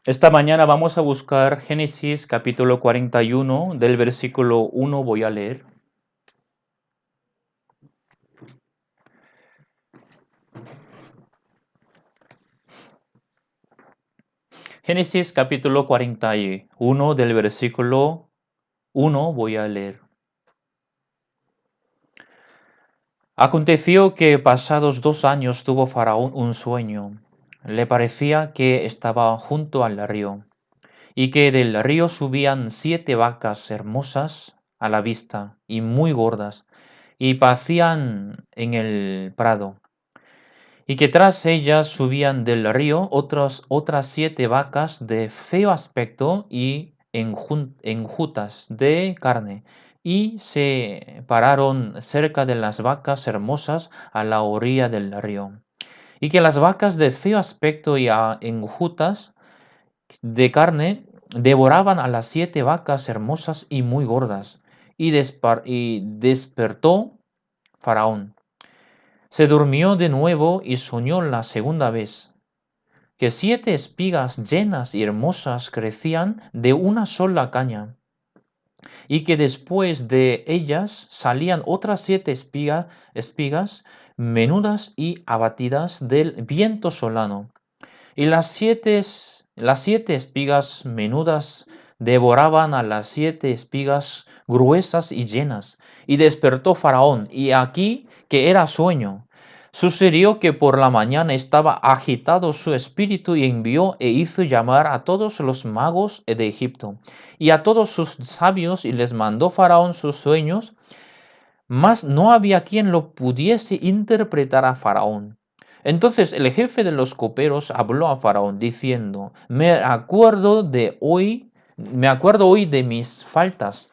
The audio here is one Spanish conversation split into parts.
Esta mañana vamos a buscar Génesis capítulo 41, del versículo 1 voy a leer. Génesis capítulo 41, del versículo 1 voy a leer. Aconteció que pasados 2 años tuvo Faraón un sueño. Le parecía que estaba junto al río, y que del río subían 7 vacas hermosas a la vista y muy gordas, y pacían en el prado, y que tras ellas subían del río otras 7 vacas de feo aspecto y enjutas de carne, y se pararon cerca de las vacas hermosas a la orilla del río. Y que las vacas de feo aspecto y enjutas de carne devoraban a las 7 vacas hermosas y muy gordas, y despertó Faraón. Se durmió de nuevo y soñó la segunda vez, que 7 espigas llenas y hermosas crecían de una sola caña, y que después de ellas salían otras 7 espigas menudas y abatidas del viento solano. Y las siete espigas menudas devoraban a las 7 espigas gruesas y llenas. Y despertó Faraón, y aquí que era sueño. Sucedió que por la mañana estaba agitado su espíritu y envió e hizo llamar a todos los magos de Egipto y a todos sus sabios, y les mandó Faraón sus sueños, mas no había quien lo pudiese interpretar a Faraón. Entonces el jefe de los coperos habló a Faraón diciendo: me acuerdo hoy de mis faltas.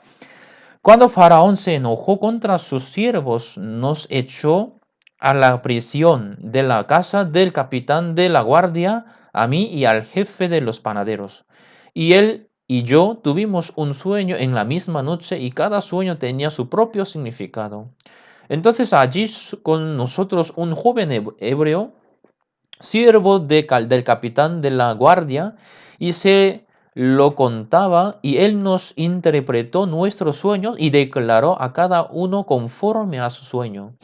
Cuando Faraón se enojó contra sus siervos, nos echó a la prisión de la casa del capitán de la guardia, a mí y al jefe de los panaderos. Y él y yo tuvimos un sueño en la misma noche, y cada sueño tenía su propio significado. Entonces allí con nosotros un joven hebreo, siervo del capitán de la guardia, y se lo contaba, y él nos interpretó nuestros sueños y declaró a cada uno conforme a su sueño.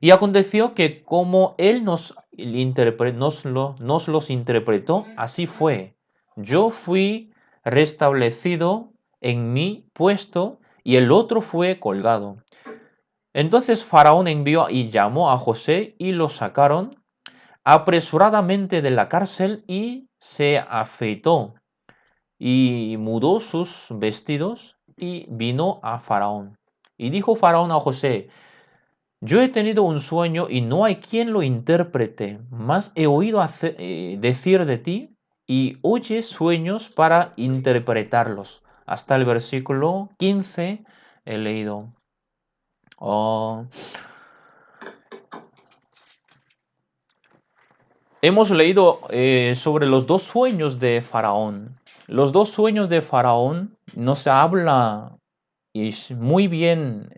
Y aconteció que como él nos los interpretó, así fue. Yo fui restablecido en mi puesto, y el otro fue colgado. Entonces Faraón envió y llamó a José, y lo sacaron apresuradamente de la cárcel, y se afeitó y mudó sus vestidos y vino a Faraón. Y dijo Faraón a José: yo he tenido un sueño y no hay quien lo interprete, mas he oído decir de ti, y oyes sueños para interpretarlos. Hasta el versículo 15 he leído. Oh. Hemos leído sobre los 2 sueños de Faraón. Los 2 sueños de Faraón nos habla muy bien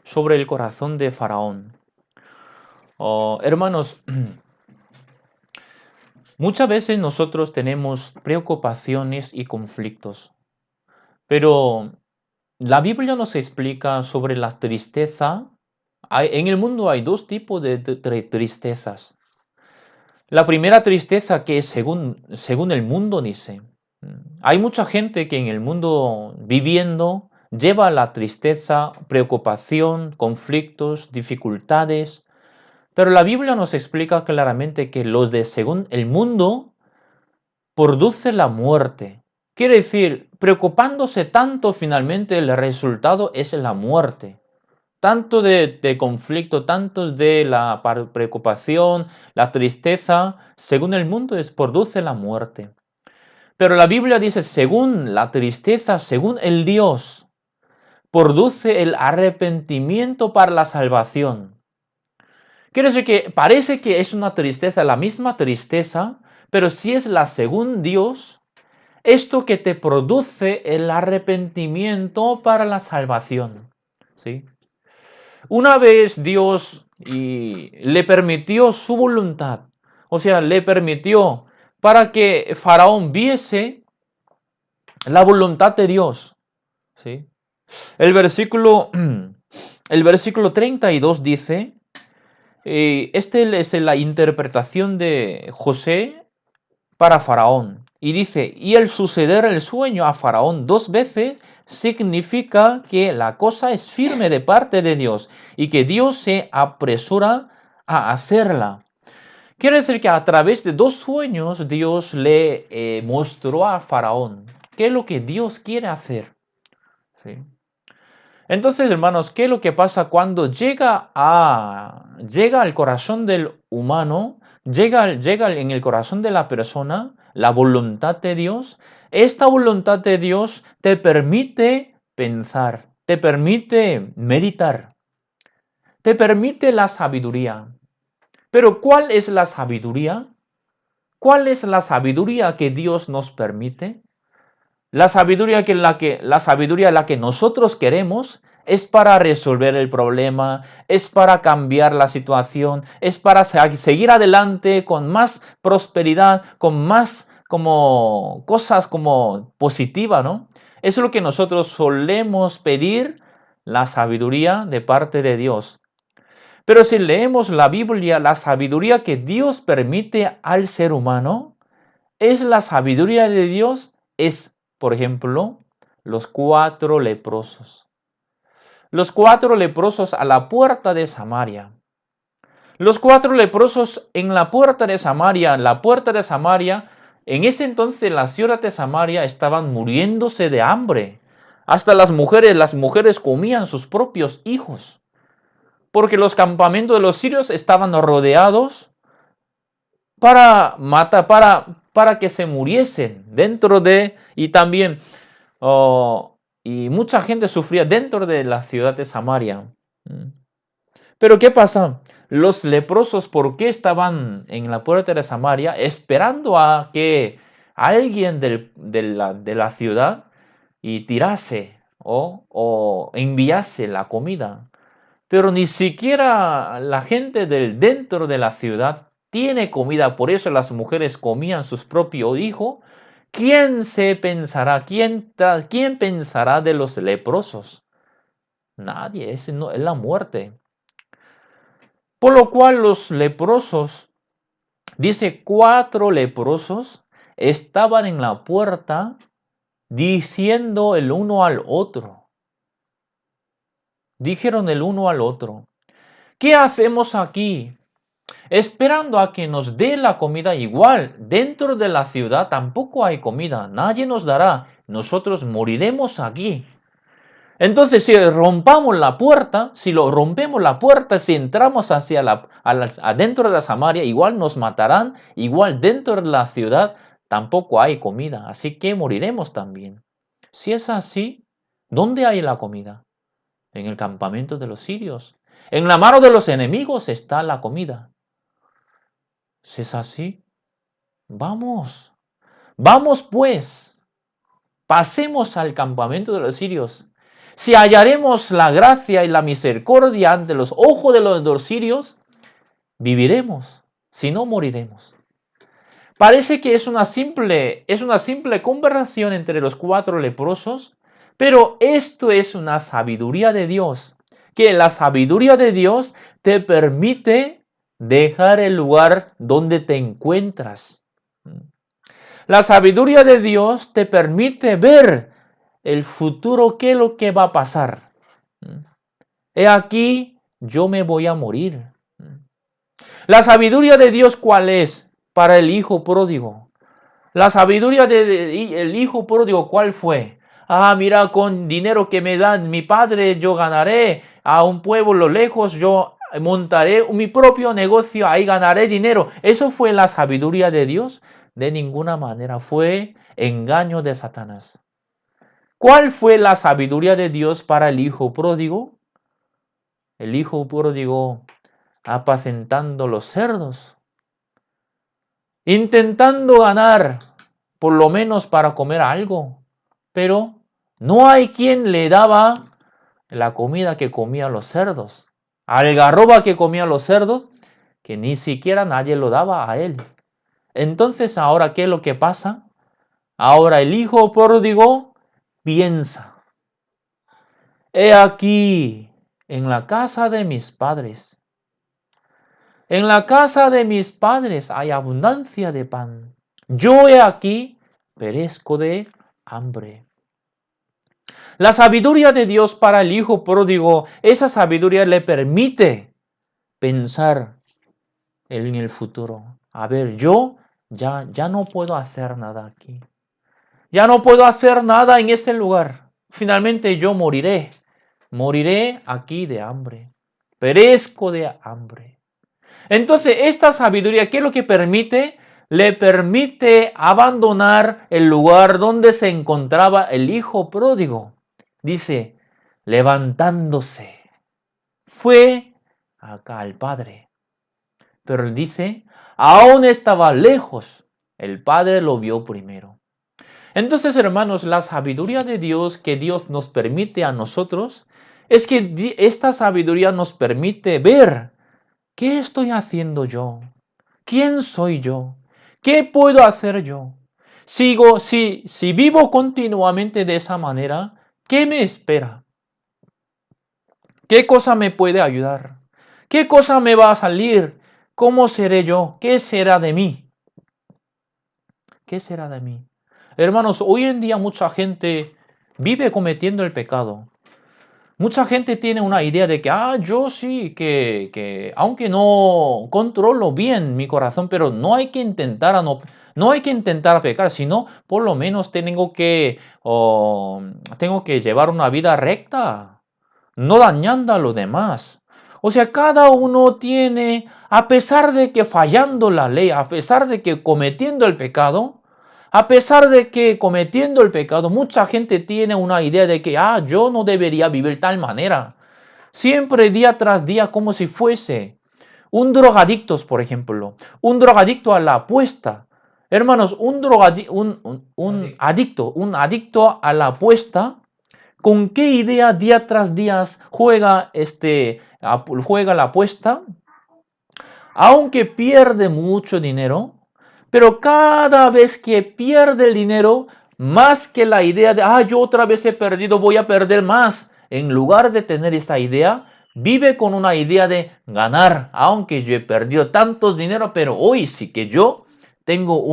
sobre el corazón de Faraón. Oh, hermanos, muchas veces nosotros tenemos preocupaciones y conflictos, pero la Biblia nos explica sobre la tristeza. En el mundo hay 2 tipos de tristezas. La primera tristeza, que es según el mundo dice. Hay mucha gente que en el mundo viviendo lleva la tristeza, preocupación, conflictos, dificultades, pero la Biblia nos explica claramente que los de según el mundo produce la muerte. Quiere decir, preocupándose tanto, finalmente el resultado es la muerte. Tanto de conflicto, tanto de la preocupación, la tristeza, según el mundo produce la muerte. Pero la Biblia dice, según la tristeza, según el Dios, produce el arrepentimiento para la salvación. Quiere decir que parece que es una tristeza, la misma tristeza, pero si es la según Dios, esto que te produce el arrepentimiento para la salvación. ¿Sí? Una vez Dios le permitió su voluntad, o sea, le permitió para que Faraón viese la voluntad de Dios. ¿Sí? El versículo, el versículo 32 dice, este es la interpretación de José para Faraón. Y dice, y el suceder el sueño a Faraón 2 veces significa que la cosa es firme de parte de Dios y que Dios se apresura a hacerla. Quiere decir que a través de 2 sueños Dios le mostró a Faraón qué es lo que Dios quiere hacer. ¿Sí? Entonces, hermanos, ¿qué es lo que pasa cuando llega al corazón del humano, llega en el corazón de la persona la voluntad de Dios? Esta voluntad de Dios te permite pensar, te permite meditar, te permite la sabiduría. Pero ¿cuál es la sabiduría? ¿Cuál es la sabiduría que Dios nos permite? La sabiduría la que nosotros queremos es para resolver el problema, es para cambiar la situación, es para seguir adelante con más prosperidad, con más como cosas como positiva, ¿no? Eso es lo que nosotros solemos pedir, la sabiduría de parte de Dios. Pero si leemos la Biblia, la sabiduría que Dios permite al ser humano es la sabiduría de Dios, es, por ejemplo, los 4 leprosos. Los 4 leprosos a la puerta de Samaria. Los 4 leprosos en la puerta de Samaria, en ese entonces la ciudad de Samaria estaban muriéndose de hambre. Hasta las mujeres comían sus propios hijos, porque los campamentos de los sirios estaban rodeados para matar, para que se muriesen y también, y mucha gente sufría dentro de la ciudad de Samaria. Pero ¿qué pasa? Los leprosos, ¿por qué estaban en la puerta de Samaria esperando a que alguien de la ciudad y tirase o enviase la comida? Pero ni siquiera la gente dentro de la ciudad tiene comida, por eso las mujeres comían sus propios hijos. ¿Quién se pensará? ¿Quién pensará de los leprosos? Nadie, ese no, es la muerte. Por lo cual los leprosos, dice 4 leprosos, estaban en la puerta diciendo el uno al otro. Dijeron el uno al otro, ¿qué hacemos aquí? Esperando a que nos dé la comida igual. Dentro de la ciudad tampoco hay comida. Nadie nos dará. Nosotros moriremos aquí. Entonces, si rompemos la puerta, si entramos adentro de la Samaria, igual nos matarán. Igual dentro de la ciudad tampoco hay comida. Así que moriremos también. Si es así, ¿dónde hay la comida? En el campamento de los sirios. En la mano de los enemigos está la comida. Si es así, vamos, vamos pues, pasemos al campamento de los sirios. Si hallaremos la gracia y la misericordia ante los ojos de los sirios, viviremos, si no moriremos. Parece que es una simple conversación entre los 4 leprosos, pero esto es una sabiduría de Dios, que la sabiduría de Dios te permite dejar el lugar donde te encuentras. La sabiduría de Dios te permite ver el futuro, qué es lo que va a pasar. He aquí, yo me voy a morir. La sabiduría de Dios, ¿cuál es para el hijo pródigo? La sabiduría del hijo pródigo, ¿cuál fue? Mira, con dinero que me da mi padre, yo ganaré a un pueblo lejos, yo montaré mi propio negocio, ahí ganaré dinero. ¿Eso fue la sabiduría de Dios? De ninguna manera, fue engaño de Satanás. ¿Cuál fue la sabiduría de Dios para el hijo pródigo? El hijo pródigo apacentando los cerdos, intentando ganar por lo menos para comer algo, pero no hay quien le daba la comida que comían los cerdos. algarroba que comían los cerdos, que ni siquiera nadie lo daba a él. Entonces, ahora, ¿qué es lo que pasa? Ahora el hijo pródigo piensa, he aquí, en la casa de mis padres. En la casa de mis padres hay abundancia de pan. Yo he aquí, perezco de hambre. La sabiduría de Dios para el hijo pródigo, esa sabiduría le permite pensar en el futuro. A ver, yo ya no puedo hacer nada aquí. Ya no puedo hacer nada en este lugar. Finalmente yo moriré. Moriré aquí de hambre. Perezco de hambre. Entonces, esta sabiduría, ¿qué es lo que permite? Le permite abandonar el lugar donde se encontraba el hijo pródigo. Dice, levantándose, fue acá al padre. Pero él dice, aún estaba lejos. El padre lo vio primero. Entonces, hermanos, la sabiduría de Dios que Dios nos permite a nosotros es que esta sabiduría nos permite ver qué estoy haciendo yo, quién soy yo, qué puedo hacer yo. Si vivo continuamente de esa manera, ¿qué me espera? ¿Qué cosa me puede ayudar? ¿Qué cosa me va a salir? ¿Cómo seré yo? ¿Qué será de mí? ¿Qué será de mí? Hermanos, hoy en día mucha gente vive cometiendo el pecado. Mucha gente tiene una idea de que, yo sí, que aunque no controlo bien mi corazón, pero no hay que intentar no hay que intentar pecar, sino por lo menos tengo que llevar una vida recta, no dañando a los demás. O sea, cada uno tiene, a pesar de que fallando la ley, a pesar de que cometiendo el pecado, a pesar de que cometiendo el pecado, mucha gente tiene una idea de que, yo no debería vivir tal manera. Siempre día tras día como si fuese un drogadicto, por ejemplo. Un drogadicto a la apuesta. Hermanos, un adicto a la apuesta, ¿con qué idea día tras día juega la apuesta? Aunque pierde mucho dinero, pero cada vez que pierde el dinero, más que la idea de, yo otra vez he perdido, voy a perder más. En lugar de tener esta idea, vive con una idea de ganar. Aunque yo he perdido tantos dinero, pero hoy sí que yo tengo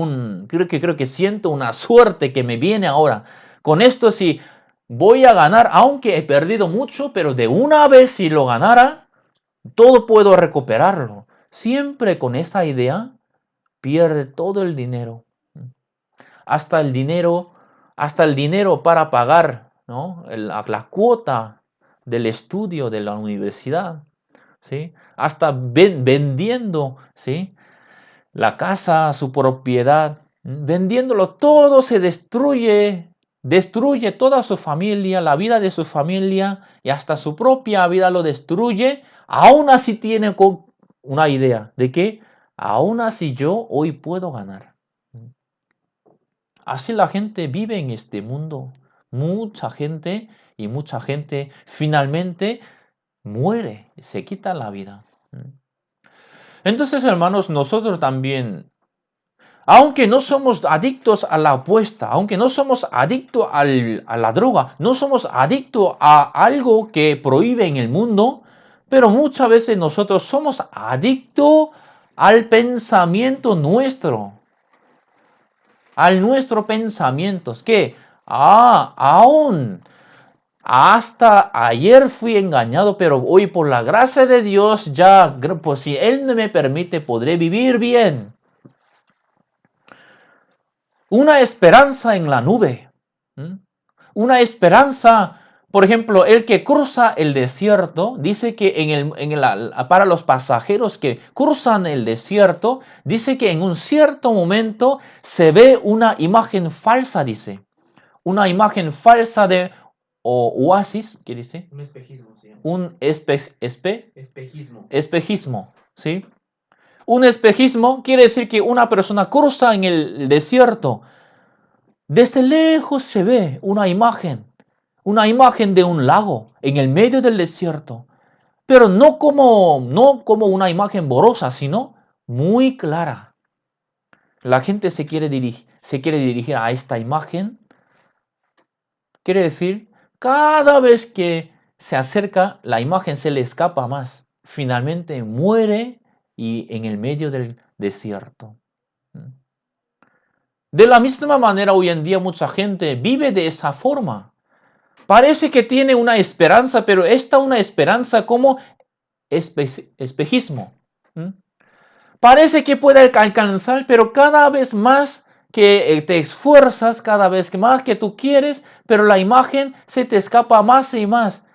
creo que siento una suerte que me viene ahora. Con esto sí, voy a ganar, aunque he perdido mucho, pero de una vez si lo ganara, todo puedo recuperarlo. Siempre con esta idea, pierde todo el dinero. Hasta el dinero, para pagar, ¿no? la cuota del estudio de la universidad, ¿sí? Hasta vendiendo, ¿sí? La casa, su propiedad, vendiéndolo todo se destruye toda su familia, la vida de su familia y hasta su propia vida lo destruye. Aún así tiene una idea de que aún así yo hoy puedo ganar. Así la gente vive en este mundo. Mucha gente finalmente muere, se quita la vida. Entonces, hermanos, nosotros también, aunque no somos adictos a la apuesta, aunque no somos adictos a la droga, no somos adictos a algo que prohíbe en el mundo, pero muchas veces nosotros somos adictos al pensamiento nuestro. Al nuestro pensamiento. Que, aún hasta ayer fui engañado, pero hoy por la gracia de Dios, pues si Él me permite, podré vivir bien. Una esperanza en la nube. Una esperanza, por ejemplo, el que cruza el desierto, dice que para los pasajeros que cruzan el desierto, dice que en un cierto momento se ve una imagen falsa, dice. Una imagen falsa de oasis, ¿qué dice? Un espejismo, sí. Un Espejismo. Espejismo, ¿sí? Un espejismo quiere decir que una persona cruza en el desierto. Desde lejos se ve una imagen de un lago en el medio del desierto. pero no como una imagen borrosa, sino muy clara. La gente se quiere dirigir a esta imagen. Quiere decir, cada vez que se acerca, la imagen se le escapa más. Finalmente muere y en el medio del desierto. De la misma manera, hoy en día mucha gente vive de esa forma. Parece que tiene una esperanza, pero esta una esperanza como espejismo. Parece que puede alcanzar, pero cada vez más que te esfuerzas, cada vez más que tú quieres, pero la imagen se te escapa más y más.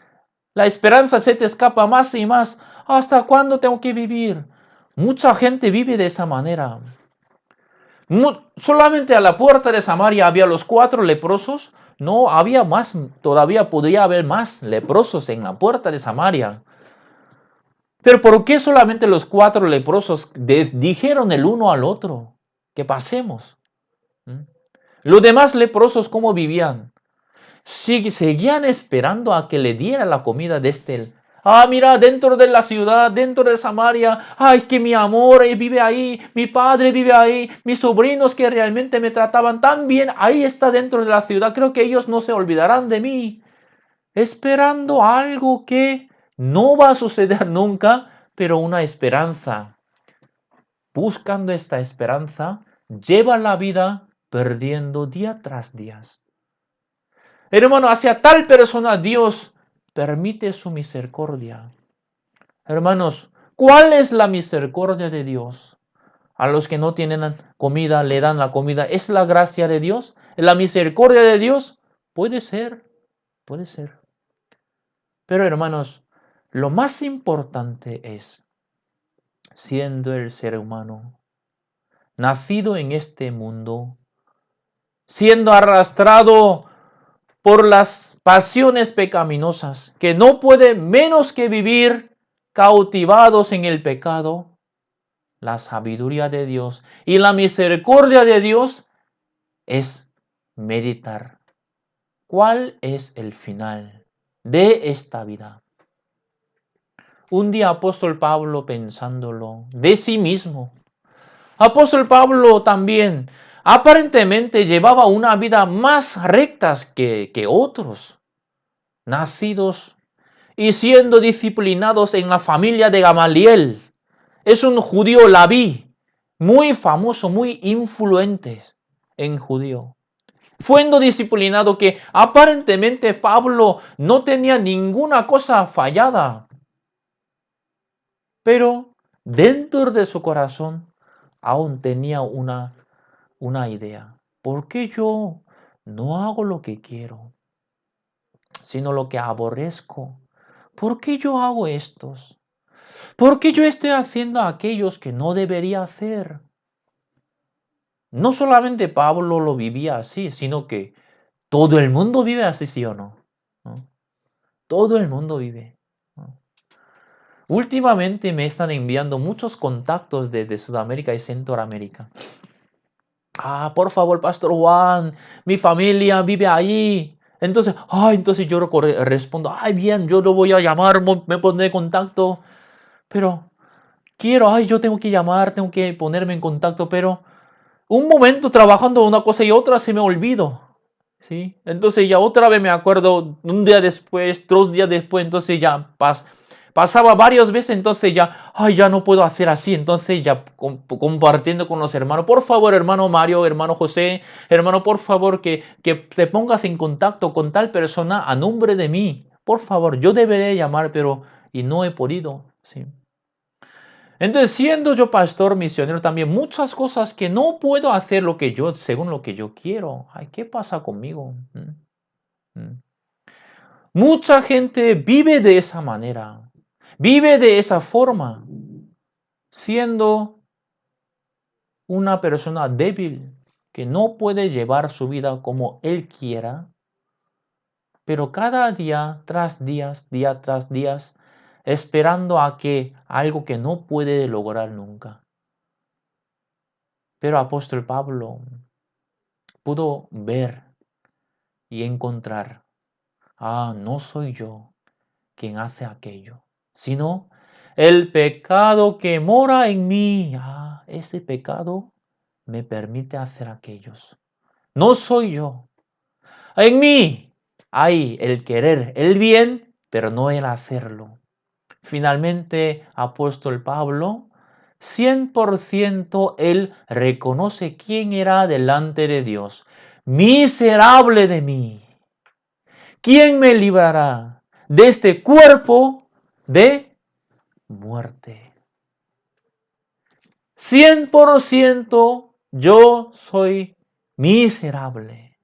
La esperanza se te escapa más y más. ¿Hasta cuándo tengo que vivir? Mucha gente vive de esa manera. Solamente a la puerta de Samaria había los 4 leprosos. No, había más, todavía podría haber más leprosos en la puerta de Samaria. Pero ¿por qué solamente los 4 leprosos dijeron el uno al otro que pasemos? Los demás leprosos, ¿cómo vivían? Seguían esperando a que le diera la comida de este. Mira, dentro de la ciudad, dentro de Samaria, que mi amor vive ahí, mi padre vive ahí, mis sobrinos que realmente me trataban tan bien, ahí está dentro de la ciudad, creo que ellos no se olvidarán de mí. Esperando algo que no va a suceder nunca, pero una esperanza. Buscando esta esperanza, lleva la vida perdiendo día tras día. Hermano, hacia tal persona Dios permite su misericordia. Hermanos, ¿cuál es la misericordia de Dios? A los que no tienen comida le dan la comida. ¿Es la gracia de Dios? ¿La misericordia de Dios? Puede ser, puede ser. Pero hermanos, lo más importante es, siendo el ser humano, nacido en este mundo, siendo arrastrado por las pasiones pecaminosas, que no puede menos que vivir cautivados en el pecado, la sabiduría de Dios y la misericordia de Dios es meditar cuál es el final de esta vida. Un día apóstol Pablo pensándolo de sí mismo, apóstol Pablo también aparentemente llevaba una vida más recta que otros, nacidos y siendo disciplinados en la familia de Gamaliel. Es un judío labí, muy famoso, muy influente en judío. Fuendo disciplinado que aparentemente Pablo no tenía ninguna cosa fallada. Pero dentro de su corazón aún tenía una idea. ¿Por qué yo no hago lo que quiero, sino lo que aborrezco? ¿Por qué yo hago estos? ¿Por qué yo estoy haciendo aquellos que no debería hacer? No solamente Pablo lo vivía así, sino que todo el mundo vive así, ¿sí o no? ¿No? Todo el mundo vive. ¿No? Últimamente me están enviando muchos contactos de Sudamérica y Centroamérica. Por favor, Pastor Juan, mi familia vive ahí. Entonces yo respondo, bien, yo lo voy a llamar, me pondré en contacto. Pero yo tengo que llamar, tengo que ponerme en contacto, pero un momento trabajando una cosa y otra se me olvido. ¿Sí? Entonces ya otra vez me acuerdo, un día después, 2 días después, entonces ya pasaba varias veces, entonces ya no puedo hacer así, entonces ya compartiendo con los hermanos, por favor, hermano Mario, hermano José, hermano, por favor, que te pongas en contacto con tal persona a nombre de mí, por favor, yo debería llamar, pero y no he podido, ¿sí? Entonces, siendo yo pastor misionero también, muchas cosas que no puedo hacer según lo que yo quiero. ¿Qué pasa conmigo? Mucha gente vive de esa manera, vive de esa forma, siendo una persona débil que no puede llevar su vida como él quiera, pero cada día tras día tras día, esperando a que algo que no puede lograr nunca. Pero apóstol Pablo pudo ver y encontrar, no soy yo quien hace aquello. sino el pecado que mora en mí. Ese pecado me permite hacer aquellos. No soy yo. En mí hay el querer el bien, pero no el hacerlo. Finalmente, apóstol Pablo, 100% él reconoce quién era delante de Dios. Miserable de mí. ¿Quién me librará de este cuerpo de muerte? 100% yo soy miserable.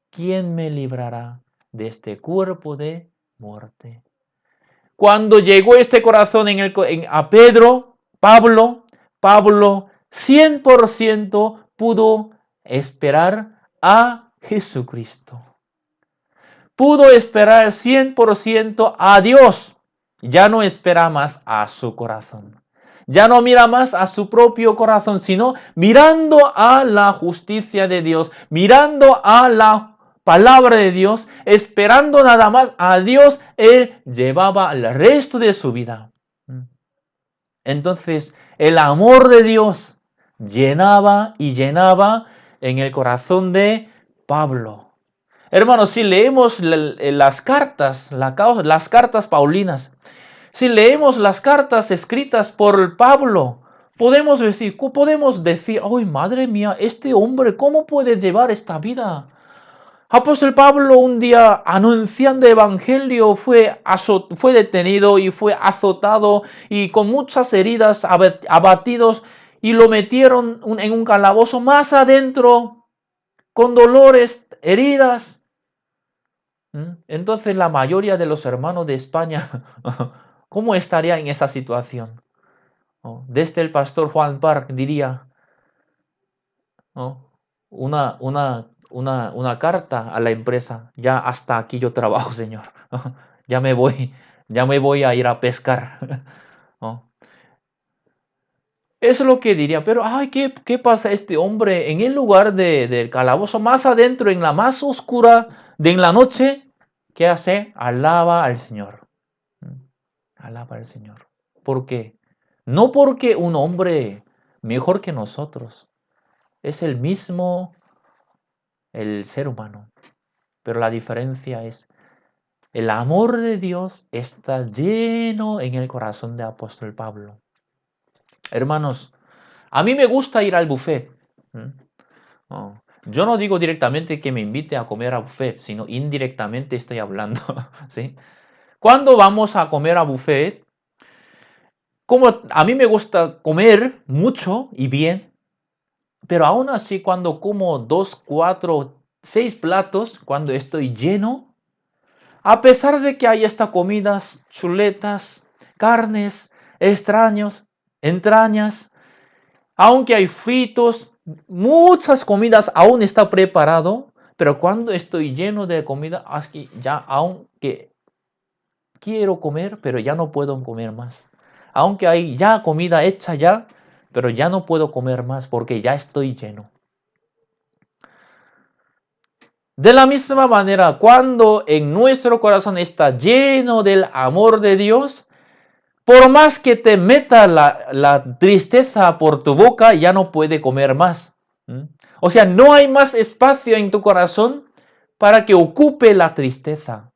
¿Quién me librará de este cuerpo de muerte? Cuando llegó este corazón a Pablo 100% pudo esperar a Jesucristo. Pudo esperar 100% a Dios. Ya no espera más a su corazón. Ya no mira más a su propio corazón, sino mirando a la justicia de Dios, mirando a la palabra de Dios, esperando nada más a Dios, él llevaba el resto de su vida. Entonces, el amor de Dios llenaba y llenaba en el corazón de Pablo. Hermanos, si leemos las cartas, las cartas paulinas, si leemos las cartas escritas por Pablo, podemos decir, ¡ay, madre mía, este hombre, cómo puede llevar esta vida! Apóstol Pablo un día anunciando evangelio fue detenido y fue azotado y con muchas heridas, abatidos, y lo metieron en un calabozo más adentro, con dolores, heridas. Entonces la mayoría de los hermanos de España, ¿cómo estaría en esa situación? Desde el pastor Juan Park diría, una carta a la empresa, ya hasta aquí yo trabajo, señor, ya me voy a ir a pescar. Eso es lo que diría, pero ay, ¿qué pasa este hombre en el lugar del calabozo más adentro, en la más oscura de la noche? ¿Qué hace? Alaba al Señor. Alaba al Señor. ¿Por qué? No porque un hombre mejor que nosotros. Es el mismo el ser humano. Pero la diferencia es, el amor de Dios está lleno en el corazón de apóstol Pablo. Hermanos, a mí me gusta ir al buffet. Yo no digo directamente que me invite a comer a buffet, sino indirectamente estoy hablando. ¿Sí? Cuando vamos a comer a buffet, como a mí me gusta comer mucho y bien, pero aún así cuando como 2, 4, 6 platos, cuando estoy lleno, a pesar de que hay estas comidas, chuletas, carnes, entrañas, aunque hay fritos, muchas comidas aún está preparado, pero cuando estoy lleno de comida, aquí ya aunque quiero comer, pero ya no puedo comer más. Aunque hay ya comida hecha ya, pero ya no puedo comer más porque ya estoy lleno. De la misma manera, cuando en nuestro corazón está lleno del amor de Dios, por más que te meta la tristeza por tu boca, ya no puede comer más. O sea, no hay más espacio en tu corazón para que ocupe la tristeza,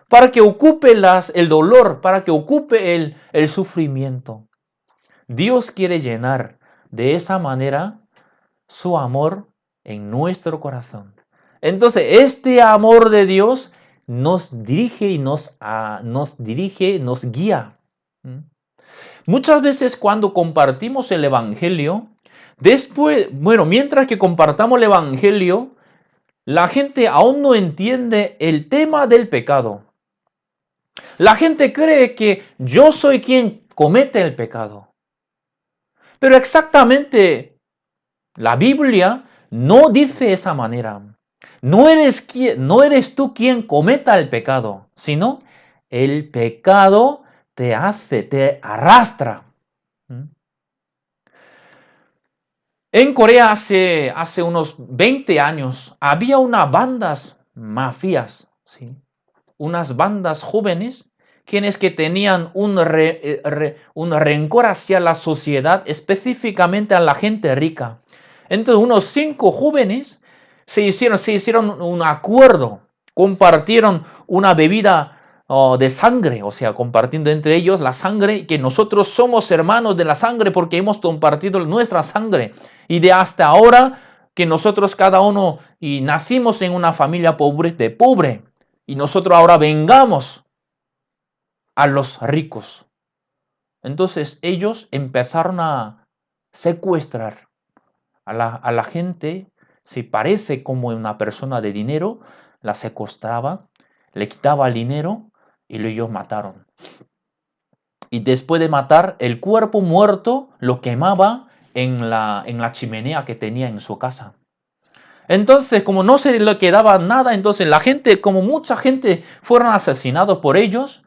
para que ocupe el dolor, para que ocupe el sufrimiento. Dios quiere llenar de esa manera su amor en nuestro corazón. Entonces, este amor de Dios nos dirige y nos guía. Muchas veces cuando compartimos el Evangelio, mientras que compartamos el Evangelio, la gente aún no entiende el tema del pecado. La gente cree que yo soy quien comete el pecado. Pero exactamente la Biblia no dice esa manera. No eres tú quien cometa el pecado, sino el pecado te arrastra. En Corea hace unos 20 años había unas bandas mafias, ¿sí? Unas bandas jóvenes quienes que tenían un rencor hacia la sociedad, específicamente a la gente rica. Entonces unos 5 jóvenes se hicieron un acuerdo, compartieron una bebida de sangre, o sea, compartiendo entre ellos la sangre, que nosotros somos hermanos de la sangre porque hemos compartido nuestra sangre. Y de hasta ahora que nosotros cada uno y nacimos en una familia pobre, y nosotros ahora vengamos a los ricos. Entonces ellos empezaron a secuestrar a la gente. Si parece como una persona de dinero, la secuestraba, le quitaba el dinero y ellos mataron. Y después de matar, el cuerpo muerto lo quemaba en la chimenea que tenía en su casa. Entonces, como no se le quedaba nada, entonces la gente, como mucha gente, fueron asesinados por ellos,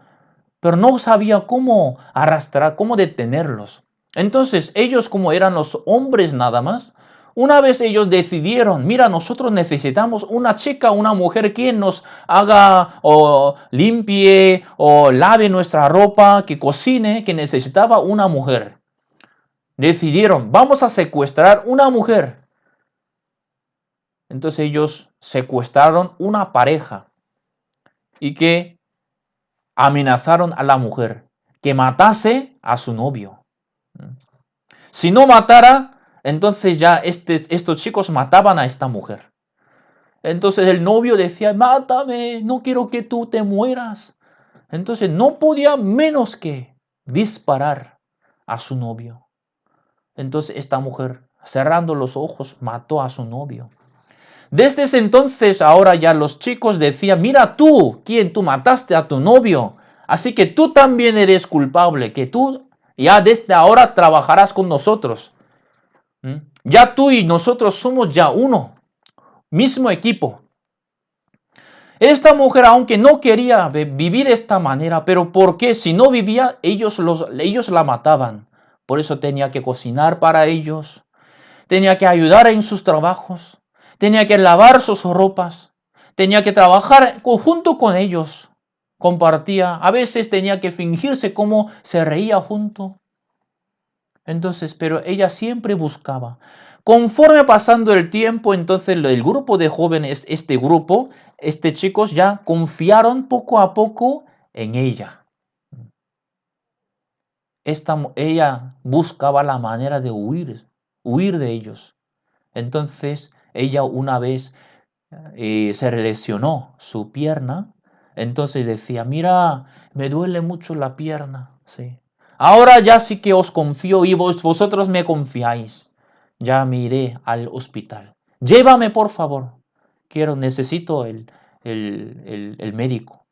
pero no sabía cómo arrastrar, cómo detenerlos. Entonces ellos, como eran los hombres nada más, una vez ellos decidieron, mira, nosotros necesitamos una chica, una mujer que nos haga o limpie o lave nuestra ropa, que cocine, que necesitaba una mujer. Decidieron, vamos a secuestrar una mujer. Entonces ellos secuestraron una pareja y que amenazaron a la mujer que matase a su novio. Si no matara, entonces ya estos chicos mataban a esta mujer. Entonces el novio decía, mátame, no quiero que tú te mueras. Entonces no podía menos que disparar a su novio. Entonces esta mujer, cerrando los ojos, mató a su novio. Desde ese entonces, ahora ya los chicos decían, mira tú, tú mataste a tu novio, así que tú también eres culpable, que tú ya desde ahora trabajarás con nosotros. Ya tú y nosotros somos ya uno, mismo equipo. Esta mujer, aunque no quería vivir de esta manera, pero ¿por qué? Si no vivía, ellos la mataban. Por eso tenía que cocinar para ellos, tenía que ayudar en sus trabajos, tenía que lavar sus ropas, tenía que trabajar junto con ellos. Compartía, a veces tenía que fingirse como se reía junto. Entonces, pero ella siempre buscaba. Conforme pasando el tiempo, entonces el grupo de jóvenes, chicos ya confiaron poco a poco en ella. Ella buscaba la manera de huir de ellos. Entonces, ella una vez se lesionó su pierna, entonces decía, mira, me duele mucho la pierna, sí. Ahora ya sí que os confío y vosotros me confiáis. Ya me iré al hospital. Llévame, por favor. Necesito el médico.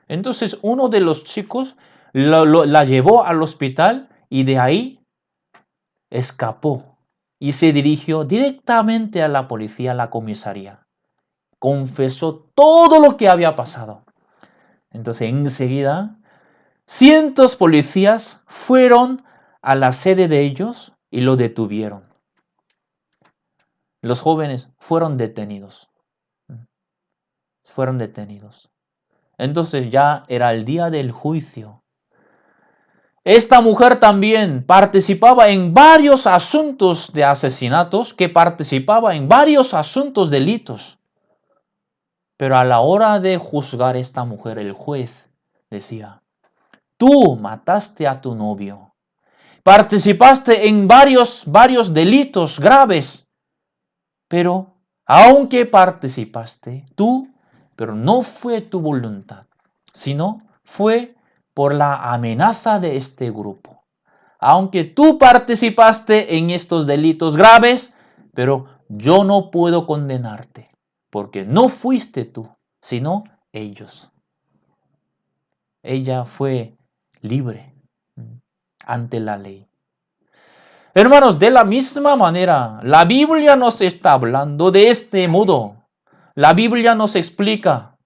Entonces uno de los chicos la llevó al hospital y de ahí escapó y se dirigió directamente a la policía, a la comisaría. Confesó todo lo que había pasado. Entonces enseguida cientos policías fueron a la sede de ellos y lo detuvieron. Los jóvenes fueron detenidos. Fueron detenidos. Entonces ya era el día del juicio. Esta mujer también participaba en varios asuntos de asesinatos, que participaba en varios asuntos delitos. Pero a la hora de juzgar a esta mujer, el juez decía, tú mataste a tu novio. Participaste en varios delitos graves, pero aunque participaste tú, pero no fue tu voluntad, sino fue por la amenaza de este grupo. Aunque tú participaste en estos delitos graves, pero yo no puedo condenarte, porque no fuiste tú, sino ellos. Ella fue libre ante la ley. Hermanos, de la misma manera, la Biblia nos está hablando de este modo. La Biblia nos explica,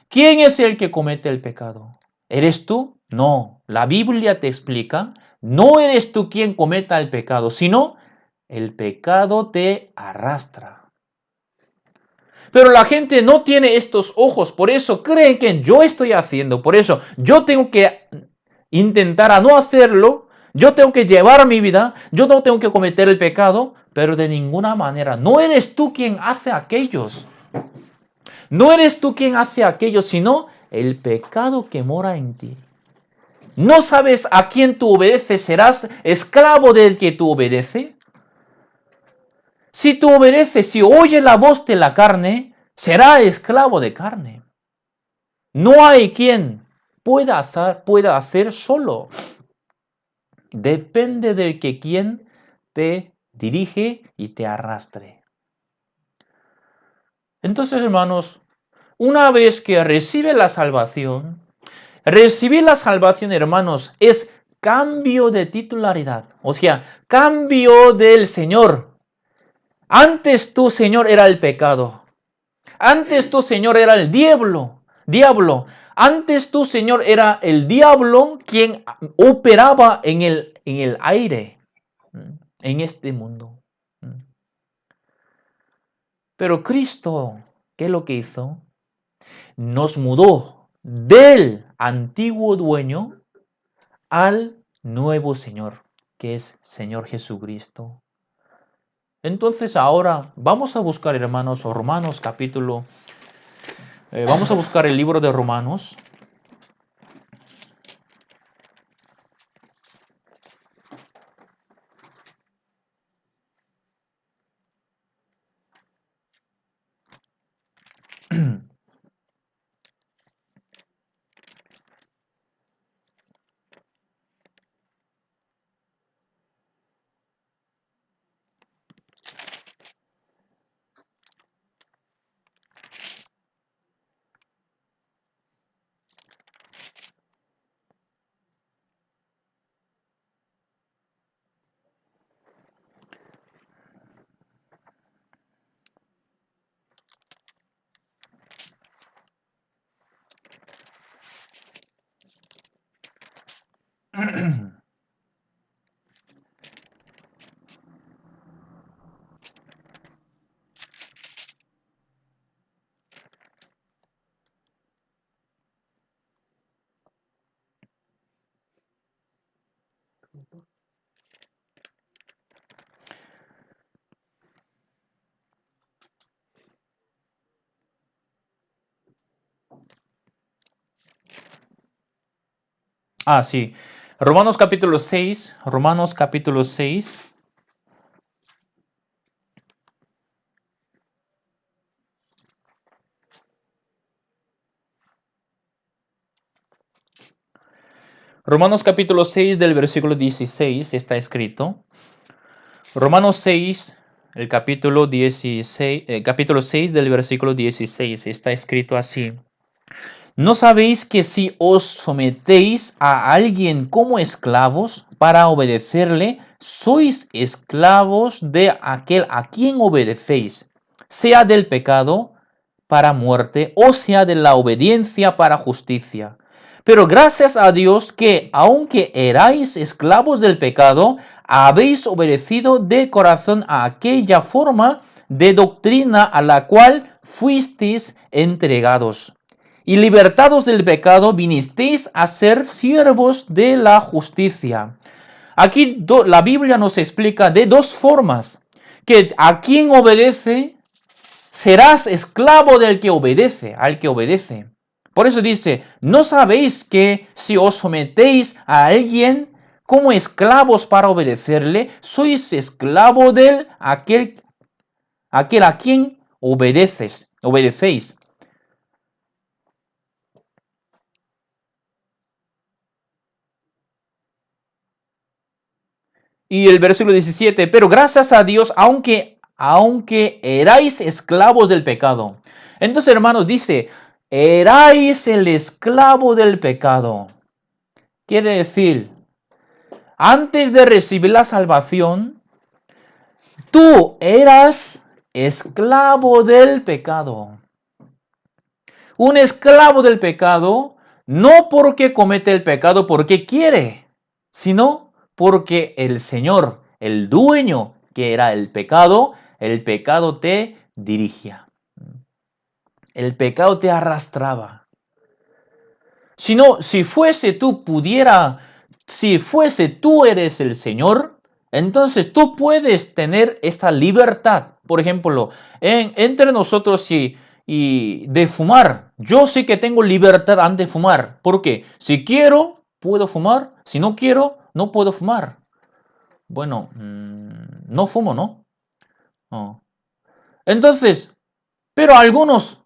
¿quién es el que comete el pecado? ¿Eres tú? No. La Biblia te explica, no eres tú quien cometa el pecado, sino el pecado te arrastra. Pero la gente no tiene estos ojos, por eso creen que yo estoy haciendo, por eso yo tengo que intentar a no hacerlo, yo tengo que llevar mi vida, yo no tengo que cometer el pecado, pero de ninguna manera, no eres tú quien hace aquellos. No eres tú quien hace aquello, sino el pecado que mora en ti. ¿No sabes a quién tú obedeces? ¿Serás esclavo del que tú obedeces? Si tú obedeces, si oyes la voz de la carne, será esclavo de carne. No hay quien pueda hacer solo. Depende del que quien te dirige y te arrastre. Entonces, hermanos, una vez que recibir la salvación, hermanos, es cambio de titularidad. O sea, cambio del Señor. Antes tu Señor era el pecado. Antes tu Señor era el diablo. Antes tu Señor era el diablo quien operaba en el aire, en este mundo. Pero Cristo, ¿qué es lo que hizo? Nos mudó del antiguo dueño al nuevo Señor, que es Señor Jesucristo. Entonces ahora vamos a buscar, hermanos, Romanos capítulo. Vamos a buscar el libro de Romanos. Sí. Romanos capítulo 6. Romanos capítulo 6. Romanos capítulo 6 del versículo 16 está escrito. Romanos 6, el capítulo 16, capítulo 6 del versículo 16 está escrito así. ¿No sabéis que si os sometéis a alguien como esclavos para obedecerle, sois esclavos de aquel a quien obedecéis, sea del pecado para muerte o sea de la obediencia para justicia? Pero gracias a Dios que, aunque erais esclavos del pecado, habéis obedecido de corazón a aquella forma de doctrina a la cual fuisteis entregados. Y libertados del pecado, vinisteis a ser siervos de la justicia. Aquí la Biblia nos explica de dos formas, que a quien obedece, serás esclavo del que obedece, al que obedece. Por eso dice, ¿no sabéis que si os sometéis a alguien como esclavos para obedecerle, sois esclavo de aquel a quien obedecéis? Y el versículo 17, pero gracias a Dios, aunque erais esclavos del pecado. Entonces, hermanos, dice, erais el esclavo del pecado. Quiere decir, antes de recibir la salvación, tú eras esclavo del pecado. Un esclavo del pecado, no porque comete el pecado porque quiere, sino porque el Señor, el dueño que era el pecado te dirigía. El pecado te arrastraba. Si fuese tú eres el Señor, entonces tú puedes tener esta libertad. Por ejemplo, entre nosotros y de fumar. Yo sí que tengo libertad antes de fumar. ¿Por qué? Si quiero, puedo fumar. Si no quiero, no puedo fumar. Bueno, no fumo, ¿no? No. Entonces, pero algunos,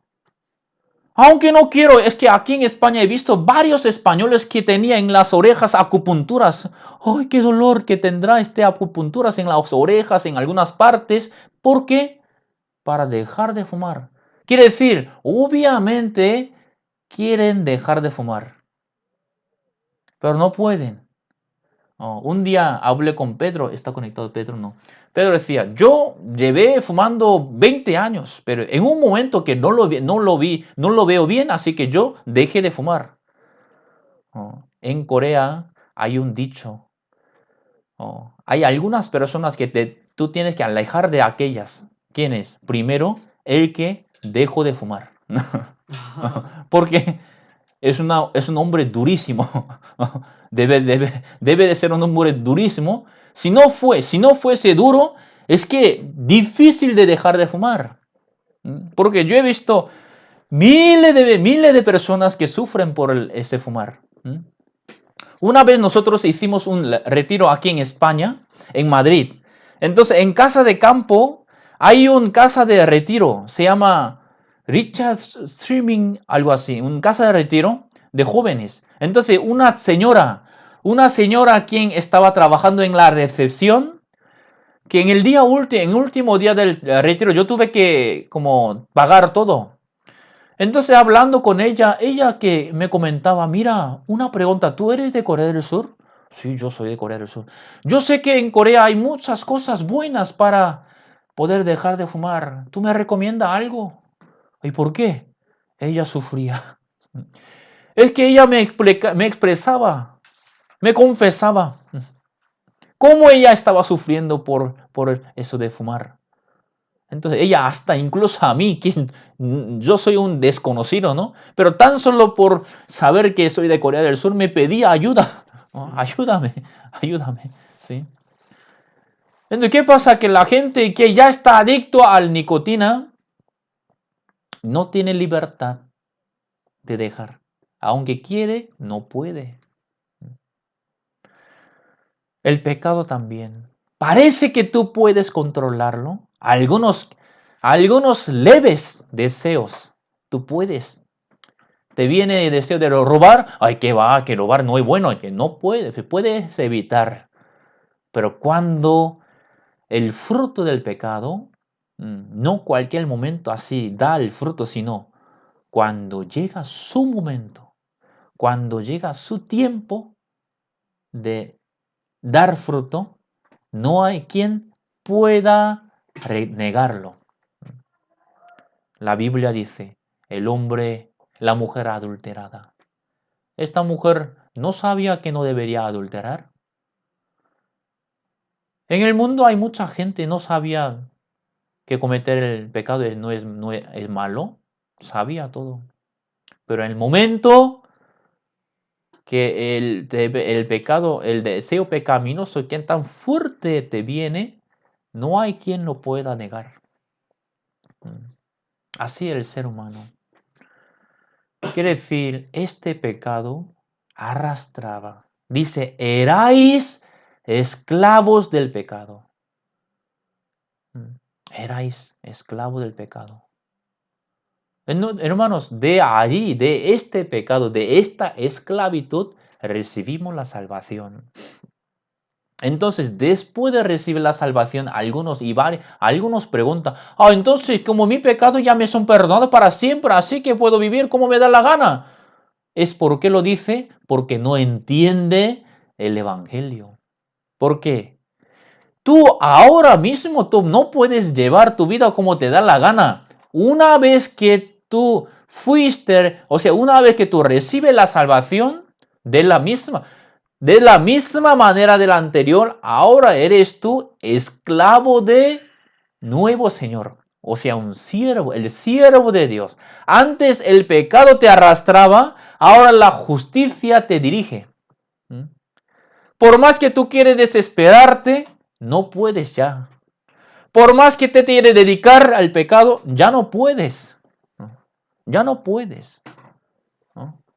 aunque no quiero, es que aquí en España he visto varios españoles que tenían en las orejas acupunturas. ¡Ay, qué dolor que tendrá acupunturas en las orejas, en algunas partes! ¿Por qué? Para dejar de fumar. Quiere decir, obviamente quieren dejar de fumar, pero no pueden. Un día hablé con Pedro, ¿está conectado Pedro? No. Pedro decía, yo llevé fumando 20 años, pero en un momento que no lo veo bien, así que yo dejé de fumar. En Corea hay un dicho. Hay algunas personas que tú tienes que alejar de aquellas. ¿Quién es? Primero, el que dejó de fumar. Porque es un hombre durísimo. Debe de ser un hombre durísimo. Si no fuese duro, es que difícil de dejar de fumar. Porque yo he visto miles de personas que sufren por ese fumar. Una vez nosotros hicimos un retiro aquí en España, en Madrid. Entonces, en Casa de Campo hay un casa de retiro. Se llama Richard Streaming, algo así. Un casa de retiro de jóvenes. Entonces, una señora quien estaba trabajando en la recepción, que en el último día del retiro yo tuve que como pagar todo. Entonces, hablando con ella que me comentaba, mira, una pregunta, ¿tú eres de Corea del Sur? Sí, yo soy de Corea del Sur. Yo sé que en Corea hay muchas cosas buenas para poder dejar de fumar. ¿Tú me recomiendas algo? ¿Y por qué? Ella sufría. Es que ella me expresaba, me confesaba cómo ella estaba sufriendo por eso de fumar. Entonces ella hasta incluso a mí, yo soy un desconocido, ¿no? Pero tan solo por saber que soy de Corea del Sur me pedía ayuda. ¿No? Ayúdame, ¿sí? Entonces, ¿qué pasa? Que la gente que ya está adicto al nicotina no tiene libertad de dejar. Aunque quiere, no puede. El pecado también. Parece que tú puedes controlarlo. Algunos leves deseos, tú puedes. Te viene el deseo de robar. Ay, que va, que robar no es bueno, que no puedes evitar. Pero cuando el fruto del pecado, no cualquier momento así da el fruto, sino cuando llega su momento, cuando llega su tiempo de dar fruto, no hay quien pueda negarlo. La Biblia dice, la mujer adulterada. Esta mujer no sabía que no debería adulterar. En el mundo hay mucha gente que no sabía que cometer el pecado no es malo. Sabía todo. Pero en el momento que el pecado, el deseo pecaminoso que tan fuerte te viene, no hay quien lo pueda negar. Así es el ser humano. Quiere decir, este pecado arrastraba. Dice, erais esclavos del pecado. Erais esclavos del pecado. Hermanos, de allí, de este pecado, de esta esclavitud, recibimos la salvación. Entonces, después de recibir la salvación, algunos preguntan, entonces, como mi pecado ya me son perdonados para siempre, así que puedo vivir como me da la gana. ¿Es por qué lo dice? Porque no entiende el Evangelio. ¿Por qué? Tú ahora mismo no puedes llevar tu vida como te da la gana. Una vez que tú una vez que tú recibes la salvación, de la misma manera de la anterior, ahora eres tú esclavo de nuevo Señor. O sea, un siervo, el siervo de Dios. Antes el pecado te arrastraba, ahora la justicia te dirige. ¿Mm? Por más que tú quieres desesperarte, no puedes ya. Por más que te quieres dedicar al pecado, ya no puedes. Ya no puedes.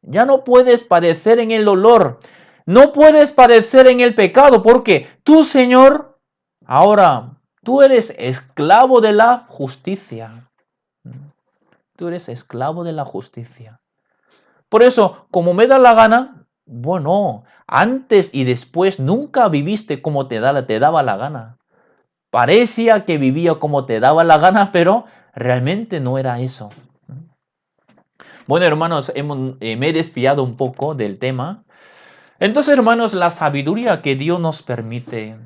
Ya no puedes padecer en el dolor. No puedes padecer en el pecado porque tú, Señor, ahora tú eres esclavo de la justicia. Tú eres esclavo de la justicia. Por eso, como me da la gana, bueno, antes y después nunca viviste como te daba la gana. Parecía que vivía como te daba la gana, pero realmente no era eso. Bueno, hermanos, me he desviado un poco del tema. Entonces, hermanos, la sabiduría que Dios nos permite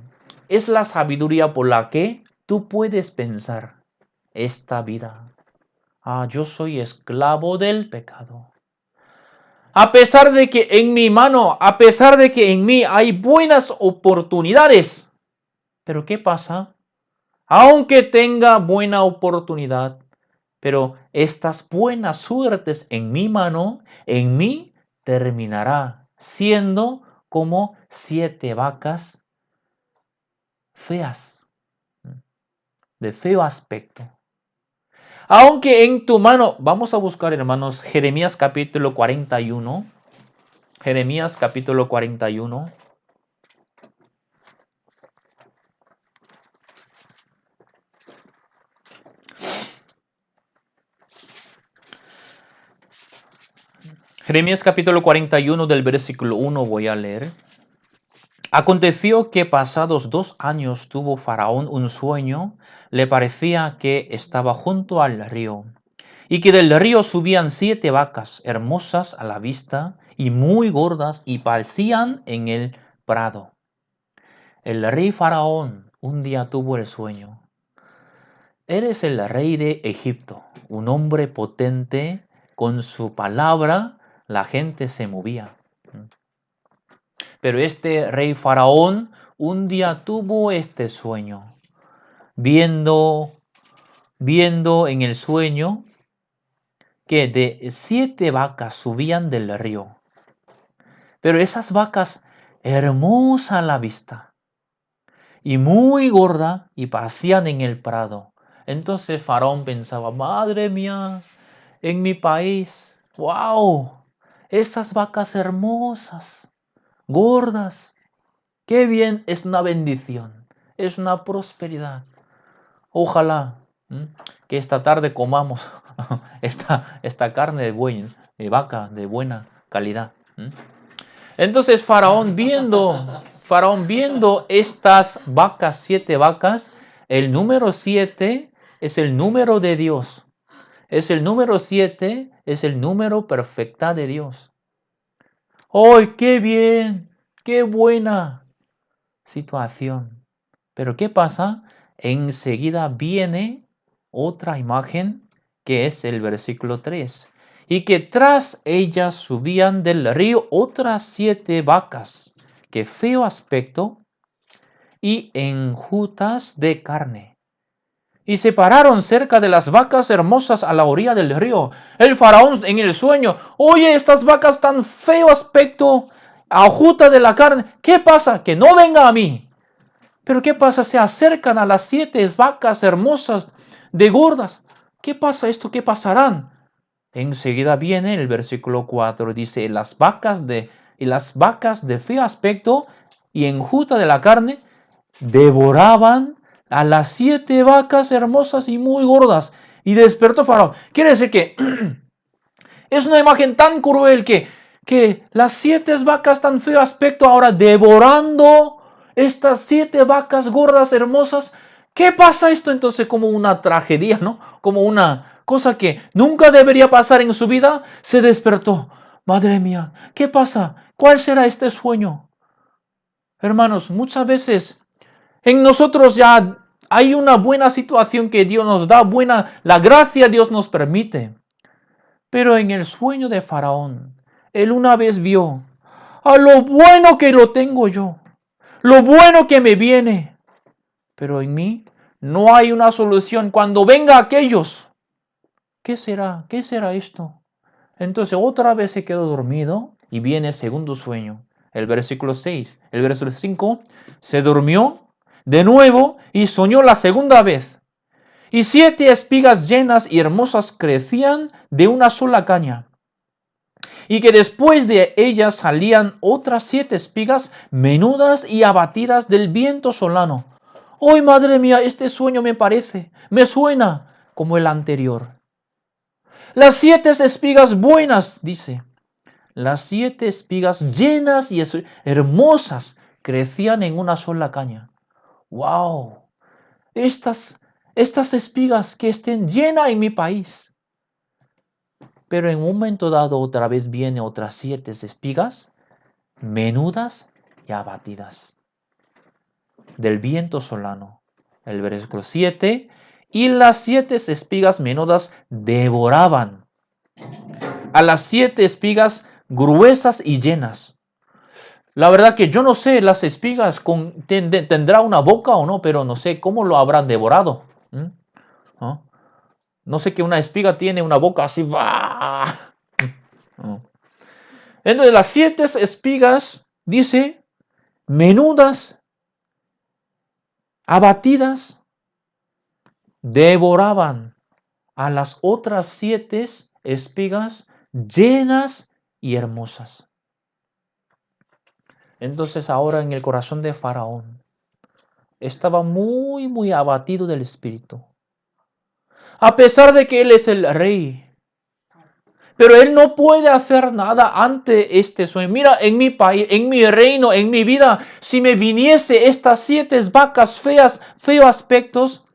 es la sabiduría por la que tú puedes pensar esta vida. Yo soy esclavo del pecado. A pesar de que en mi mano, a pesar de que en mí hay buenas oportunidades. Pero ¿qué pasa? Aunque tenga buena oportunidad, pero estas buenas suertes en mi mano, en mí, terminará siendo como 7 vacas feas, de feo aspecto. Aunque en tu mano, vamos a buscar, hermanos, Jeremías capítulo 41. Jeremías capítulo 41. Jeremías capítulo 41 del versículo 1 voy a leer. Aconteció que pasados 2 años tuvo Faraón un sueño, le parecía que estaba junto al río, y que del río subían 7 vacas hermosas a la vista y muy gordas y parecían en el prado. El rey Faraón un día tuvo el sueño. Eres el rey de Egipto, un hombre potente, con su palabra la gente se movía. Pero este rey Faraón un día tuvo este sueño, viendo en el sueño que de 7 vacas subían del río. Pero esas vacas hermosas a la vista y muy gorda y pasían en el prado. Entonces Faraón pensaba, madre mía, en mi país, wow, esas vacas hermosas, gordas, qué bien, es una bendición, es una prosperidad. Ojalá que esta tarde comamos esta carne de vaca de buena calidad. Entonces Faraón viendo estas vacas, 7 vacas, el número 7 es el número de Dios. Es el número 7, es el número perfecta de Dios. ¡Ay, qué bien! ¡Qué buena situación! Pero ¿qué pasa? Enseguida viene otra imagen que es el versículo 3. Y que tras ellas subían del río otras 7 vacas, que feo aspecto y enjutas de carne. Y se pararon cerca de las vacas hermosas a la orilla del río. El faraón en el sueño, oye, estas vacas tan feo aspecto, enjuta de la carne, ¿qué pasa? Que no venga a mí. Pero ¿qué pasa? Se acercan a las 7 vacas hermosas de gordas. ¿Qué pasa esto? ¿Qué pasarán? Enseguida viene el versículo 4, dice, las vacas de feo aspecto y enjuta de la carne devoraban a las 7 vacas hermosas y muy gordas. Y despertó Faraón. Quiere decir que es una imagen tan cruel que las 7 vacas tan feo aspecto ahora devorando estas 7 vacas gordas hermosas. ¿Qué pasa esto entonces como una tragedia, ¿no? Como una cosa que nunca debería pasar en su vida. Se despertó. Madre mía, ¿qué pasa? ¿Cuál será este sueño? Hermanos, muchas veces en nosotros ya hay una buena situación que Dios nos da, la gracia Dios nos permite. Pero en el sueño de Faraón, él una vez vio a lo bueno que lo tengo yo, lo bueno que me viene. Pero en mí No hay una solución. Cuando venga aquellos, ¿qué será? ¿Qué será esto? Entonces otra vez se quedó dormido y viene el segundo sueño. El versículo 6. El versículo 5. Se durmió de nuevo y soñó la segunda vez. Y 7 espigas llenas y hermosas crecían de una sola caña. Y que después de ellas salían otras 7 espigas menudas y abatidas del viento solano. ¡Ay, madre mía! Este sueño me suena como el anterior. Las 7 espigas buenas, dice. Las 7 espigas llenas y hermosas crecían en una sola caña. ¡Wow! Estas espigas que estén llenas en mi país. Pero en un momento dado otra vez viene otras 7 espigas menudas y abatidas del viento solano. El versículo 7. Y las 7 espigas menudas devoraban a las 7 espigas gruesas y llenas. La verdad que yo no sé, las espigas tendrá una boca o no, pero no sé cómo lo habrán devorado. ¿No? No sé que una espiga tiene una boca así. ¡Bah! No. Entonces las 7 espigas, dice, menudas, abatidas, devoraban a las otras 7 espigas llenas y hermosas. Entonces ahora en el corazón de Faraón estaba muy, muy abatido del espíritu. A pesar de que él es el rey. Pero él no puede hacer nada ante este sueño. Mira, en mi país, en mi reino, en mi vida, si me viniese estas 7 vacas feos aspectos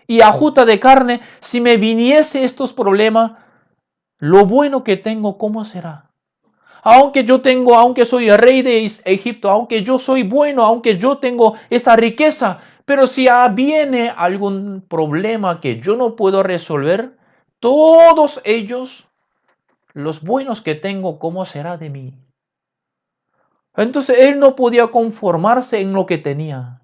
y ajuta de carne, si me viniese estos problemas, lo bueno que tengo, ¿cómo será? Aunque soy el rey de Egipto, aunque yo soy bueno, aunque yo tengo esa riqueza, pero si viene algún problema que yo no puedo resolver, todos ellos, los buenos que tengo, ¿cómo será de mí? Entonces él no podía conformarse en lo que tenía.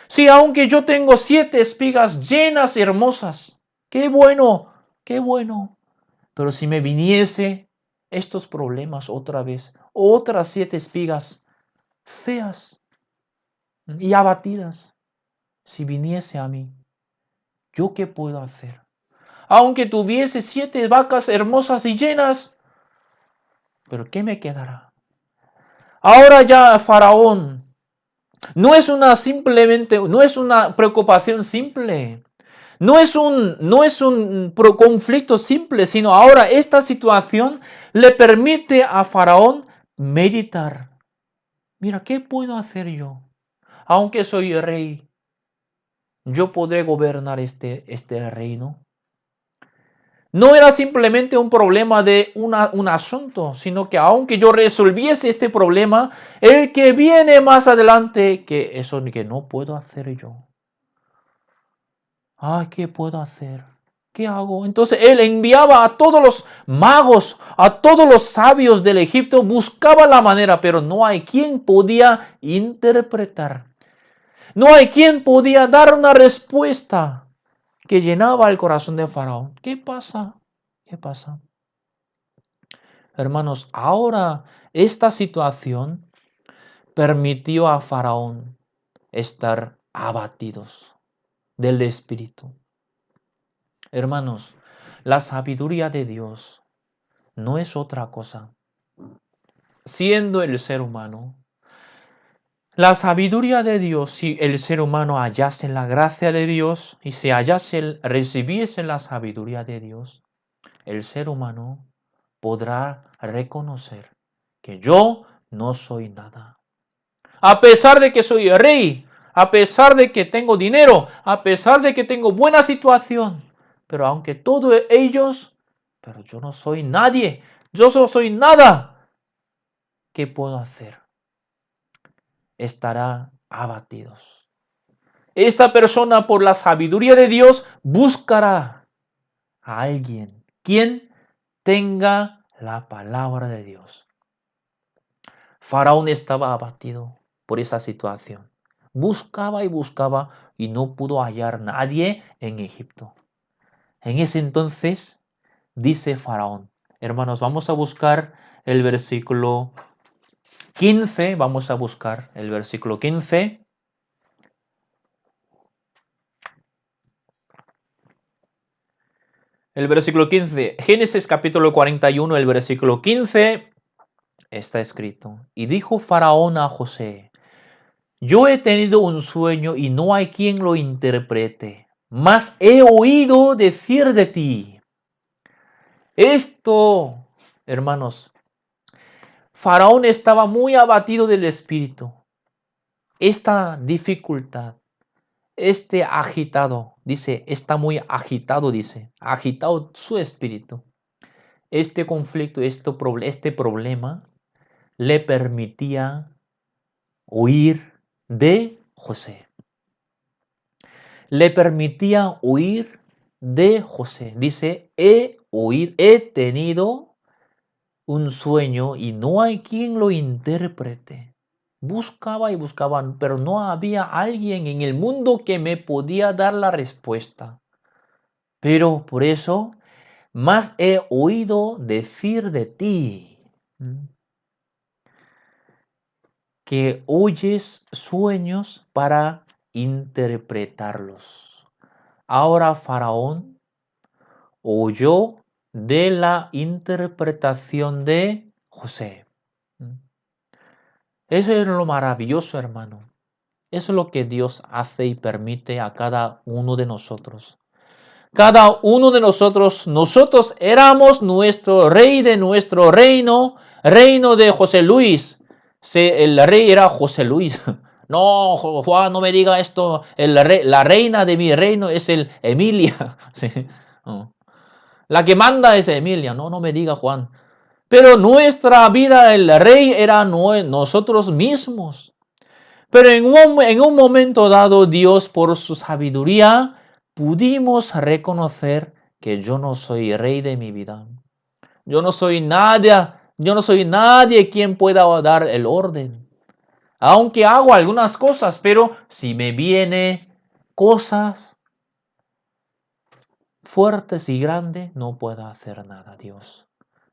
Sí, aunque yo tengo 7 espigas llenas y hermosas, qué bueno, qué bueno. Pero si me viniese estos problemas otra vez, otras 7 espigas feas y abatidas, si viniese a mí, ¿yo qué puedo hacer? Aunque tuviese 7 vacas hermosas y llenas, ¿pero qué me quedará? Ahora ya Faraón no es una preocupación simple. No es un conflicto simple, sino ahora esta situación le permite a Faraón meditar. Mira, ¿qué puedo hacer yo? Aunque soy rey, yo podré gobernar este reino. No era simplemente un problema de un asunto, sino que aunque yo resolviese este problema, el que viene más adelante, que eso que no puedo hacer yo. Ay, ¿qué puedo hacer? ¿Qué hago? Entonces él enviaba a todos los magos, a todos los sabios del Egipto, buscaba la manera, pero no hay quien podía interpretar. No hay quien podía dar una respuesta que llenaba el corazón de Faraón. ¿Qué pasa? ¿Qué pasa? Hermanos, ahora esta situación permitió a Faraón estar abatidos del espíritu. Hermanos, la sabiduría de Dios no es otra cosa. Siendo el ser humano, la sabiduría de Dios, si el ser humano hallase la gracia de Dios y recibiese la sabiduría de Dios, el ser humano podrá reconocer que yo no soy nada. A pesar de que soy rey, a pesar de que tengo dinero, a pesar de que tengo buena situación, pero aunque todos ellos, pero yo no soy nadie, yo no soy nada. ¿Qué puedo hacer? Estará abatidos. Esta persona por la sabiduría de Dios buscará a alguien quien tenga la palabra de Dios. Faraón estaba abatido por esa situación. Buscaba y buscaba y no pudo hallar nadie en Egipto. En ese entonces dice Faraón. Hermanos, vamos a buscar el versículo 15. Vamos a buscar el versículo 15. El versículo 15. Génesis capítulo 41, el versículo 15. Está escrito. Y dijo Faraón a José: yo he tenido un sueño y no hay quien lo interprete, mas he oído decir de ti. Esto, hermanos, Faraón estaba muy abatido del espíritu. Esta dificultad, agitado, dice, está muy agitado, dice, agitado su espíritu. Este conflicto, este problema le permitía huir de José. Le permitía huir de José. Dice, he tenido un sueño y no hay quien lo interprete. Buscaba y buscaban, pero no había alguien en el mundo que me podía dar la respuesta. Pero por eso, más he oído decir de ti, que oyes sueños para interpretarlos. Ahora Faraón oyó de la interpretación de José. Eso es lo maravilloso, hermano. Eso es lo que Dios hace y permite a cada uno de nosotros. Cada uno de nosotros éramos nuestro rey de nuestro reino de José Luis. El rey era José Luis. No, Juan, no me diga esto. La reina de mi reino es Emilia. Sí. La que manda es Emilia. No me diga Juan. Pero nuestra vida, el rey era nosotros mismos. Pero en un momento dado, Dios, por su sabiduría, pudimos reconocer que yo no soy rey de mi vida. Yo no soy nadie quien pueda dar el orden. Aunque hago algunas cosas, pero si me vienen cosas fuertes y grandes, no puedo hacer nada, Dios.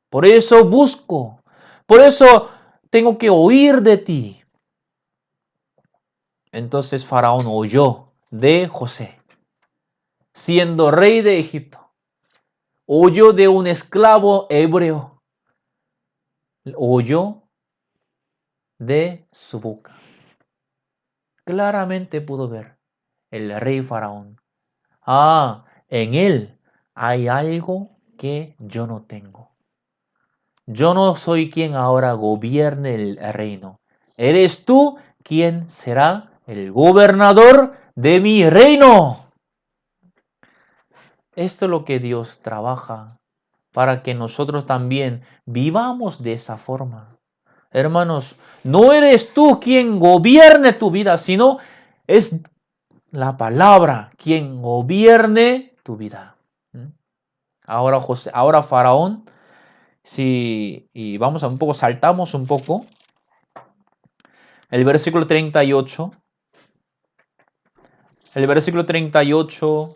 Por eso busco, por eso tengo que oír de ti. Entonces Faraón oyó de José, siendo rey de Egipto. Oyó de un esclavo hebreo. Oyó de su boca. Claramente pudo ver el rey Faraón. En él hay algo que yo no tengo. Yo no soy quien ahora gobierne el reino. Eres tú quien será el gobernador de mi reino. Esto es lo que Dios trabaja para que nosotros también vivamos de esa forma. Hermanos, no eres tú quien gobierne tu vida, sino es la palabra quien gobierne tu vida. Ahora Faraón, y vamos a un poco, saltamos un poco. El versículo 38. El versículo 38.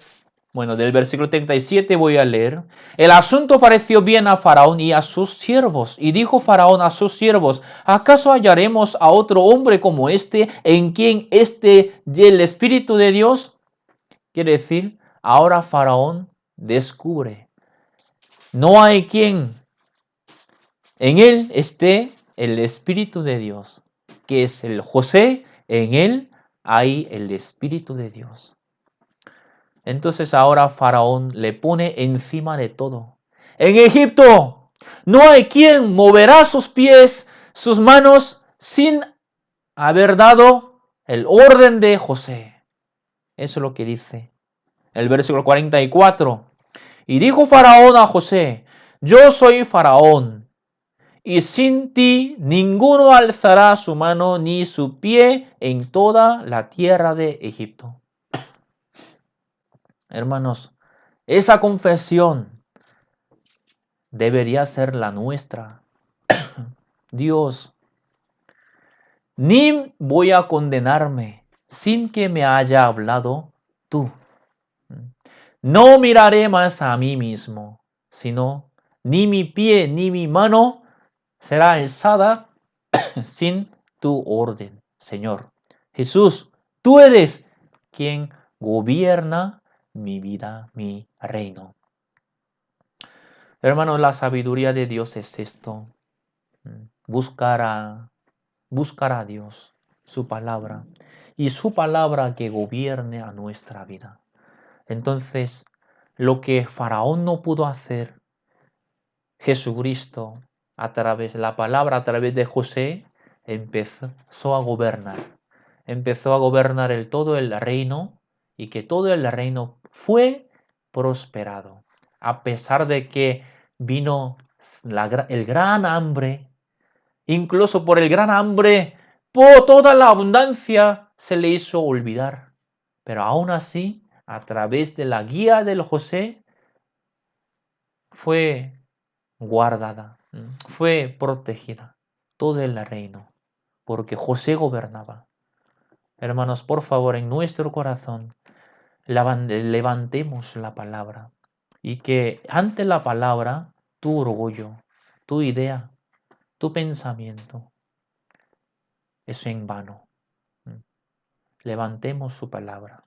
Bueno, del versículo 37 voy a leer. El asunto pareció bien a Faraón y a sus siervos. Y dijo Faraón a sus siervos: ¿acaso hallaremos a otro hombre como este, en quien esté el Espíritu de Dios? Quiere decir, ahora Faraón descubre. No hay quien en él esté el Espíritu de Dios, que es el José. En él hay el Espíritu de Dios. Entonces ahora Faraón le pone encima de todo. En Egipto no hay quien moverá sus pies, sus manos, sin haber dado el orden de José. Eso es lo que dice el versículo 44. Y dijo Faraón a José: yo soy Faraón, y sin ti ninguno alzará su mano ni su pie en toda la tierra de Egipto. Hermanos, esa confesión debería ser la nuestra. Dios, ni voy a condenarme sin que me haya hablado tú. No miraré más a mí mismo, sino ni mi pie ni mi mano será alzada sin tu orden, Señor. Jesús, tú eres quien gobierna mi vida, mi reino. Hermanos, la sabiduría de Dios es esto. Buscar a Dios, su palabra, y su palabra que gobierne a nuestra vida. Entonces, lo que Faraón no pudo hacer, Jesucristo, a través de la palabra, a través de José, empezó a gobernar. Empezó a gobernar todo el reino y que todo el reino fue prosperado. A pesar de que vino el gran hambre, incluso por el gran hambre, por toda la abundancia se le hizo olvidar. Pero aún así, a través de la guía del José, fue guardada, fue protegida todo el reino, porque José gobernaba. Hermanos, por favor, en nuestro corazón levantemos la palabra y que ante la palabra tu orgullo, tu idea, tu pensamiento es en vano. Levantemos su palabra.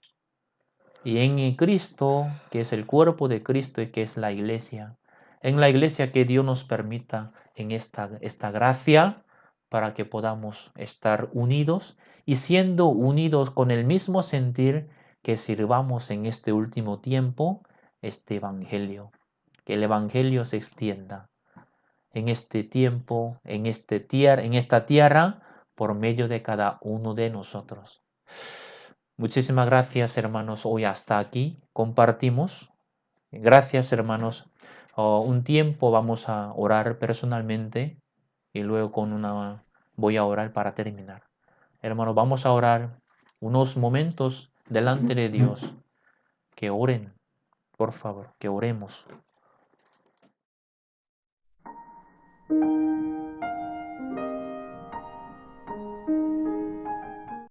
Y en Cristo, que es el cuerpo de Cristo y que es la iglesia, en la iglesia que Dios nos permita en esta gracia para que podamos estar unidos y siendo unidos con el mismo sentir que sirvamos en este último tiempo este evangelio, que el evangelio se extienda en este tiempo, en esta tierra, por medio de cada uno de nosotros. Muchísimas gracias, hermanos. Hoy hasta aquí compartimos. Gracias, hermanos. Un tiempo vamos a orar personalmente y luego voy a orar para terminar. Hermanos, vamos a orar unos momentos delante de Dios. Que oren, por favor, que oremos.